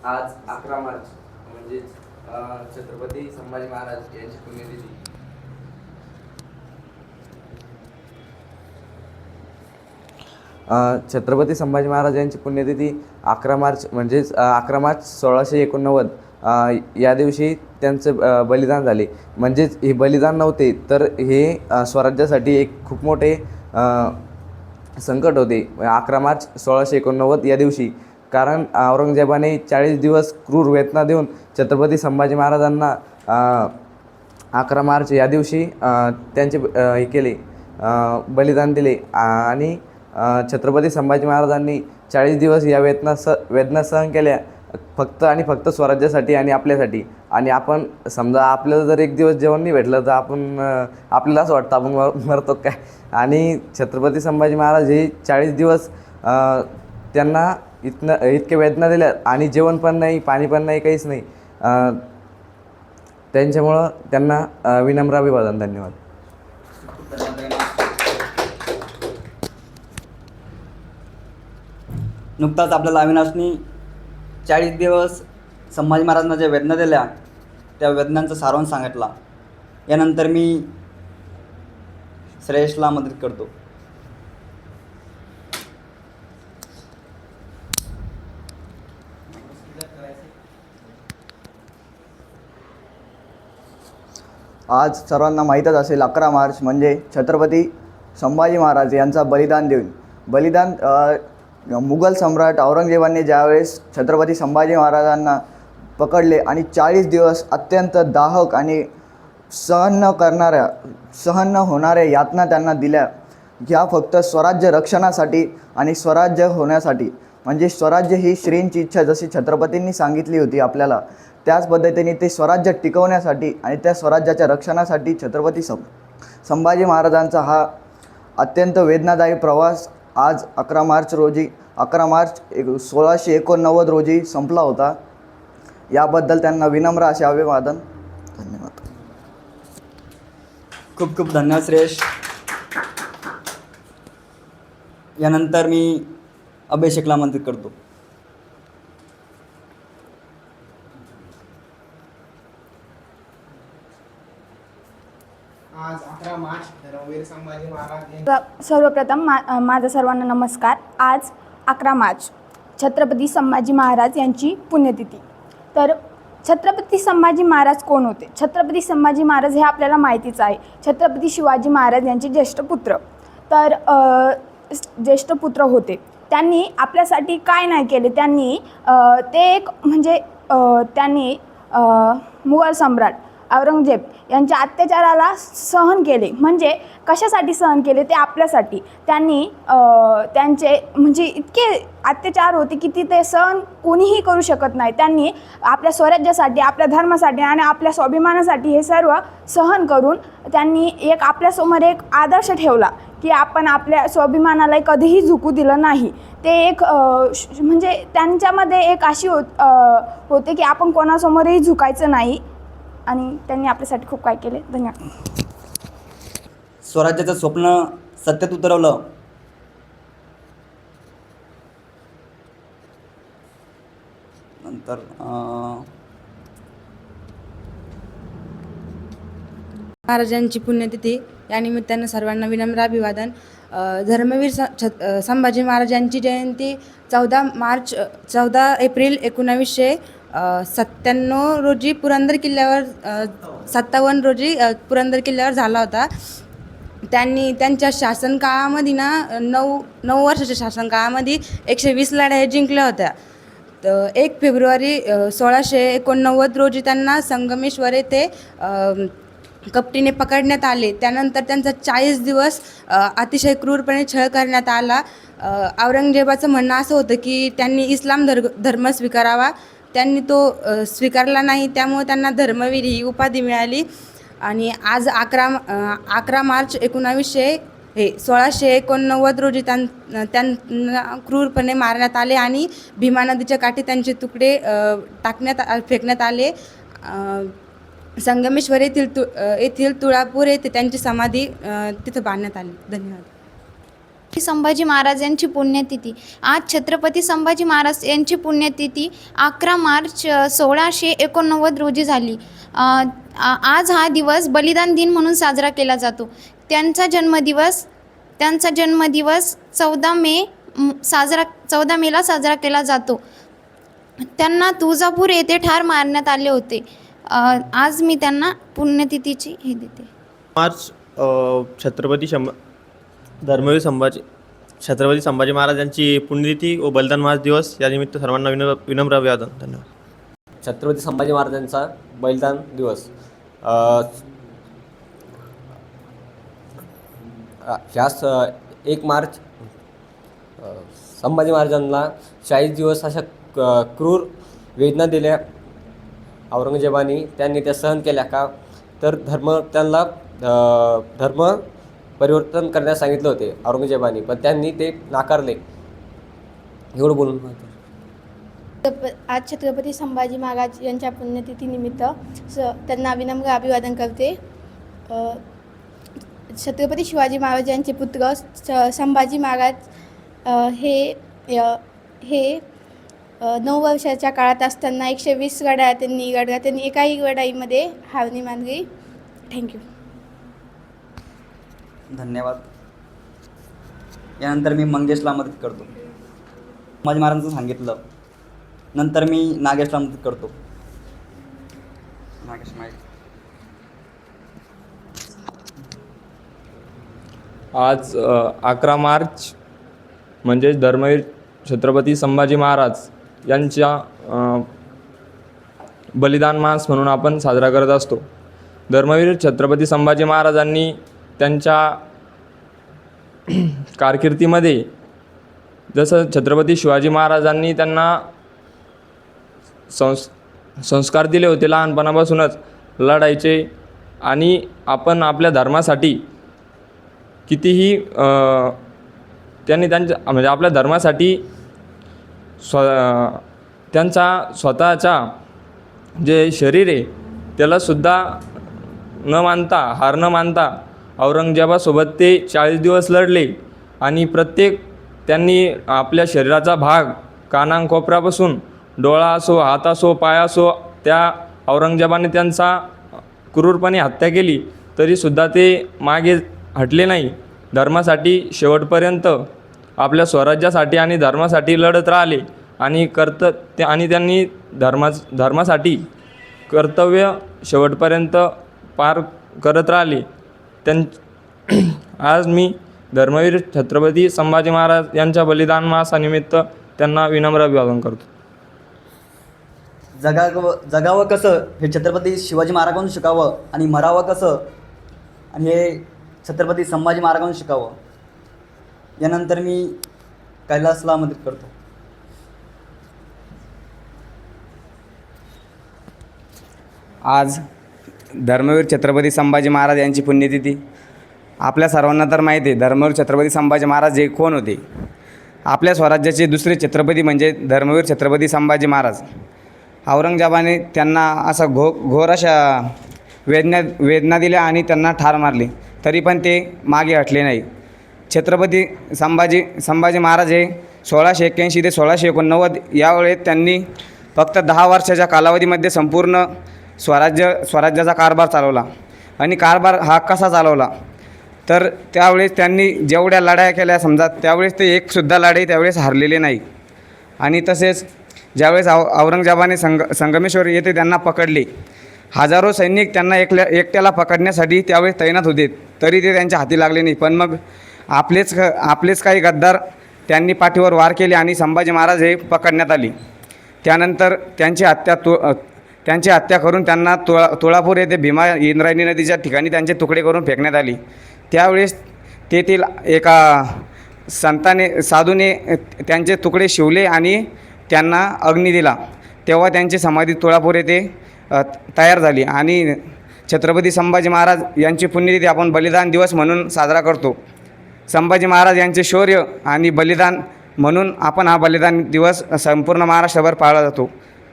आज 11 मार्च म्हणजेच छत्रपती संभाजी महाराज यांची पुण्यतिथी. छत्रपती संभाजी महाराज यांची पुण्यतिथी 11 मार्च म्हणजेच 11 मार्च 1689 या दिवशी त्यांचं बलिदान झाले. म्हणजेच हे बलिदान नव्हते तर हे स्वराज्यासाठी एक खूप मोठे संकट होते 11 मार्च 1689 या दिवशी. कारण औरंगजेबाने 40 दिवस क्रूर वेदना देऊन छत्रपती संभाजी महाराजांना 11 मार्च या दिवशी त्यांचे हे केले, बलिदान दिले. आणि छत्रपती संभाजी महाराजांनी 40 दिवस या वेदना सहन केल्या फक्त आणि फक्त स्वराज्यासाठी आणि आपल्यासाठी. आणि आपण समजा आपल्याला जर एक दिवस जेवण नाही भेटलं तर आपल्याला असं वाटतं आपण मरतो काय. आणि छत्रपती संभाजी महाराज हे 40 दिवस त्यांना इतके वेदना दिल्या आणि जेवण पण नाही, पाणी पण नाही, काहीच नाही. त्यांच्यामुळं त्यांना विनम्र अभिवादन. धन्यवाद. नुकताच आपल्याला अविनाशनी 40 दिवस संभाजी महाराजांना ज्या वेदना दिल्या त्या वेदनांचा सारांश सांगितला. यानंतर मी श्रेयसला मदत करतो. आज सर्वांना माहीतच असेल 11 मार्च म्हणजे छत्रपती संभाजी महाराज यांचा बलिदान मुघल सम्राट औरंगजेबाने ज्यावेळेस छत्रपती संभाजी महाराजांना पकडले आणि 40 दिवस अत्यंत दाहक आणि सहन न होणाऱ्या यातना त्यांना दिल्या, ह्या फक्त स्वराज्य रक्षणासाठी आणि स्वराज्य होण्यासाठी. म्हणजे स्वराज्य ही श्रींची इच्छा जशी छत्रपतींनी सांगितली होती आपल्याला, त्याच पद्धतीने ते स्वराज्य टिकवण्यासाठी आणि त्या स्वराज्याच्या रक्षणासाठी छत्रपती संभाजी महाराजांचा हा अत्यंत वेदनादायी प्रवास आज 11 मार्च 1689 रोजी संपला होता. याबद्दल त्यांना विनम्र असे अभिवादन. धन्यवाद. खूप खूप धन्यवाद श्रेयस. यानंतर मी अभिषेकला आमंत्रित करतो. आज 11 मार्च धर्मवीर संभाजी महाराज. सर्वप्रथम माझा सर्वांना नमस्कार. आज 11 मार्च छत्रपती संभाजी महाराज यांची पुण्यतिथी. तर छत्रपती संभाजी महाराज कोण होते? छत्रपती संभाजी महाराज हे आपल्याला माहितीच आहे. छत्रपती शिवाजी महाराज यांचे ज्येष्ठ पुत्र. तर ज्येष्ठ पुत्र होते. त्यांनी आपल्यासाठी काय नाही केले. त्यांनी त्यांनी मुघल सम्राट औरंगजेब यांच्या अत्याचाराला सहन केले. म्हणजे कशासाठी सहन केले? ते आपल्यासाठी. त्यांनी त्यांचे म्हणजे इतके अत्याचार होते की ते सहन कोणीही करू शकत नाही. त्यांनी आपल्या स्वराज्यासाठी, आपल्या धर्मासाठी आणि आपल्या स्वाभिमानासाठी हे सर्व सहन करून त्यांनी आपल्यासमोर एक आदर्श ठेवला की आपण आपल्या स्वाभिमानाला कधीही झुकू दिलं नाही. ते म्हणजे त्यांच्यामध्ये एक अशी होते की आपण कोणासमोरही झुकायचं नाही. आणि त्यांनी आपल्यासाठी खूप काय केले. धन्यवाद. स्वराज्याचं स्वप्न सत्यात उतरवलं. नंतर महाराजांची पुण्यतिथी या निमित्तानं सर्वांना विनम्र अभिवादन. धर्मवीर संभाजी महाराजांची जयंती 14 एप्रिल 1997 रोजी पुरंदर किल्ल्यावर 57 रोजी पुरंदर किल्ल्यावर झाला होता. त्यांनी त्यांच्या शासनकाळामध्ये 9 वर्षाच्या शासनकाळामध्ये 120 लढाई जिंकल्या होत्या. तर 1 फेब्रुवारी 1689 रोजी त्यांना संगमेश्वर येथे कपटीने पकडण्यात आले. त्यानंतर त्यांचा 40 दिवस अतिशय क्रूरपणे छळ करण्यात आला. औरंगजेबाचं म्हणणं असं होतं की त्यांनी इस्लाम धर्म स्वीकारावा. त्यांनी तो स्वीकारला नाही, त्यामुळे त्यांना धर्मवीर ही उपाधी मिळाली. आणि आज 11 मार्च 1689 रोजी त्यांना क्रूरपणे मारण्यात आले आणि भीमा नदीच्या काठी त्यांचे तुकडे फेकण्यात आले. संगमेश्वर येथील तुळापूर येथे त्यांची समाधी तिथं बांधण्यात आली. धन्यवाद. संभाजी महाराज यांची पुण्यतिथी. आज छत्रपती संभाजी महाराज यांची पुण्यतिथी 11 मार्च 1689 रोजी झाली. आज हा दिवस बलिदान दिन म्हणून साजरा केला जातो. त्यांचा जन्मदिवस 14 मेला साजरा केला जातो. त्यांना तुळजापूर येथे ठार मारण्यात आले होते. आज मी त्यांना पुण्यतिथीची हे देते. मार्च धर्मवीर छत्रपती संभाजी महाराज यांची पुण्यतिथी व बलिदान मार्च दिवस या निमित्त सर्वांना विनम्र अभिवादन. धन्यवाद. छत्रपती संभाजी महाराजांचा बलिदान दिवस ह्या 1 मार्च संभाजी महाराजांना 40 दिवस अशा क्रूर वेदना दिल्या औरंगजेबाने. त्यांनी त्या सहन केल्या का तर त्यांना धर्म परिवर्तन करण्यास सांगितले होते औरंगजेबाने, पण त्यांनी ते नाकारले. एवढं बोलून आज छत्रपती संभाजी महाराज यांच्या पुण्यतिथीनिमित्त त्यांना विनम्र अभिवादन करते. छत्रपती शिवाजी महाराज यांचे पुत्र संभाजी महाराज हे 9 वर्षाच्या काळात असताना 120 लढाया त्यांनी लढल्या. त्यांनी एकाही लढाईमध्ये हार नाही मानली. थँक्यू. धन्यवाद. यानंतर मी मंगेशला मदत करतो. संभाजी महाराजांचं सांगितलं, नंतर मी नागेशला मदत करतो. नागेश माहिती. आज 11 मार्च म्हणजेच धर्मवीर छत्रपती संभाजी महाराज यांच्या बलिदान मास म्हणून आपण साजरा करत असतो. धर्मवीर छत्रपती संभाजी महाराजांनी त्यांच्या कारकिर्दीमध्ये जसं छत्रपती शिवाजी महाराजांनी त्यांना संस्कार दिले होते लहानपणापासूनच लढायचे, आणि आपण आपल्या धर्मासाठी कितीही त्यांनी म्हणजे आपल्या धर्मासाठी त्यांचा स्वतःचा जे शरीर आहे त्यालासुद्धा न मानता, हार न मानता औरंगजेबासोबत ते 40 दिवस लढले. आणि प्रत्येक त्यांनी आपल्या शरीराचा भाग कानाकोपऱ्यापासून डोळा असो, हात असो, पाय असो, त्या औरंगजेबाने त्यांचा क्रूरपणे हत्या केली तरीसुद्धा ते मागे हटले नाही. धर्मासाठी शेवटपर्यंत आपल्या स्वराज्यासाठी आणि धर्मासाठी लढत राहिले आणि त्यांनी धर्मासाठी कर्तव्य शेवटपर्यंत पार करत राहिले. आज मी धर्मवीर छत्रपती संभाजी महाराज यांच्या बलिदान मासानिमित्त त्यांना विनम्र अभिवादन करतो. जगावं कसं हे छत्रपती शिवाजी महाराजांकडून शिकावं, आणि मरावं कसं आणि हे छत्रपती संभाजी महाराजांकडून शिकावं. यानंतर मी कैलासला मदत करतो. आज धर्मवीर छत्रपती संभाजी महाराज यांची पुण्यतिथी. आपल्या सर्वांना तर माहिती आहे धर्मवीर छत्रपती संभाजी महाराज हे कोण होते. आपल्या स्वराज्याचे दुसरे छत्रपती म्हणजे धर्मवीर छत्रपती संभाजी महाराज. औरंगजेबाने त्यांना असा घोर अशा वेदना दिल्या आणि त्यांना ठार मारले, तरी पण ते मागे हटले नाही. छत्रपती संभाजी महाराज हे 1681 ते 1689 यावेळेस त्यांनी फक्त 10 वर्षाच्या कालावधीमध्ये संपूर्ण स्वराज्याचा कारभार चालवला. आणि कारभार हा कसा चालवला तर त्यावेळेस त्यांनी जेवढ्या लढाया केल्या समजा त्यावेळेस ते एकसुद्धा लढाई त्यावेळेस हारलेले नाही. आणि तसेच ज्यावेळेस औरंगजेबाने संगमेश्वर येथे त्यांना पकडले, हजारो सैनिक त्यांना एकट्याला पकडण्यासाठी त्यावेळेस तैनात होते, तरी ते त्यांच्या हाती लागले नाही. पण मग आपलेच काही गद्दार त्यांनी पाठीवर वार केले आणि संभाजी महाराज हे पकडण्यात आले. त्यानंतर त्यांची हत्या करून त्यांना तुळापूर येथे भीमा इंद्रायणी नदीच्या ठिकाणी त्यांचे तुकडे करून फेकण्यात आले. त्यावेळेस तेथील एका साधूने त्यांचे तुकडे शिवले आणि त्यांना अग्नी दिला. तेव्हा त्यांची समाधी तुळापूर येथे तयार झाली. आणि छत्रपती संभाजी महाराज यांची पुण्यतिथी आपण बलिदान दिवस म्हणून साजरा करतो. संभाजी महाराज यांचे शौर्य आणि बलिदान म्हणून आपण हा बलिदान दिवस संपूर्ण महाराष्ट्रभर पाळला जातो.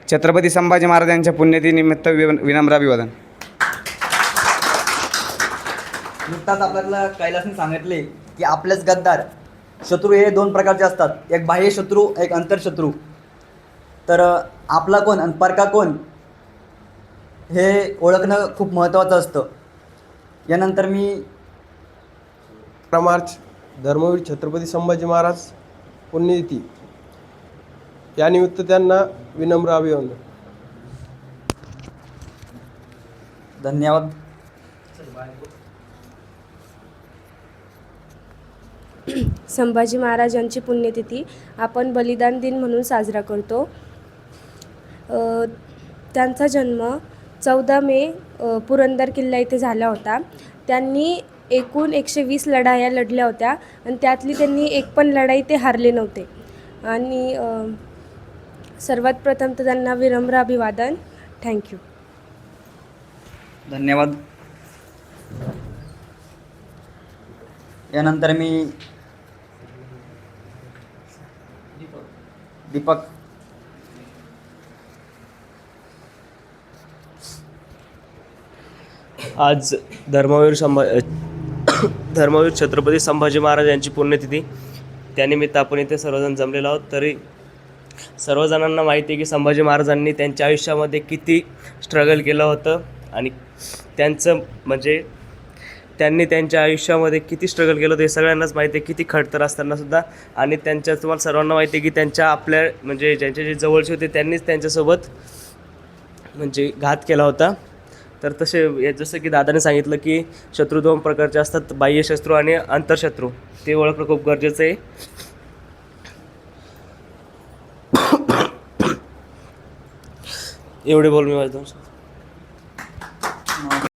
छत्रपती संभाजी महाराज यांच्या पुण्यतिथीनिमित्त विनम्र अभिवादन. नुकताच आपल्याला कैलासने सांगितले की आपलेच गद्दार शत्रू हे दोन प्रकारचे असतात, एक बाह्य शत्रू, एक अंतर्शत्रू. तर आपला कोण आणि परका कोण हे ओळखणं खूप महत्त्वाचं असतं. यानंतर मी 11 मार्च धर्मवीर छत्रपती संभाजी महाराज पुण्यतिथी, यानिमित्त त्यांना विनम्र अभिवादन. धन्यवाद. संभाजी महाराज यांची पुण्यतिथी आपण बलिदान दिन म्हणून साजरा करतो. त्यांचा जन्म 14 मे पुरंदर किल्ला इथे झाला होता. त्यांनी एकूण 120 लढाया लढल्या होत्या आणि त्यातली त्यांनी एक पण लढाई ते हारले नव्हते. आणि सर्वात प्रथम तर त्यांना विनम्र अभिवादन. थँक्यू. धन्यवाद. यानंतर मी दीपक. आज धर्मवीर छत्रपती संभाजी महाराज यांची पुण्यतिथी, त्यानिमित्त आपण इथे सर्वजण जमलेलो आहोत. तरी सर्वजणांना माहिती आहे की संभाजी महाराजांनी त्यांच्या आयुष्यामध्ये किती स्ट्रगल केलं होतं आणि त्यांनी त्यांच्या आयुष्यामध्ये किती स्ट्रगल केलं होतं हे सगळ्यांनाच माहिती आहे, किती खडतर असतानासुद्धा. आणि तुम्हाला सर्वांना माहिती आहे की त्यांच्या ज्यांचे जे जवळचे होते त्यांनीच त्यांच्यासोबत घात केला होता. तर जसं की दादाने सांगितलं की शत्रू दोन प्रकारचे असतात, बाह्य शत्रू आणि अंतर्शत्रू. ते ओळखणं खूप गरजेचं आहे. एवढे बोल मी वाजतो.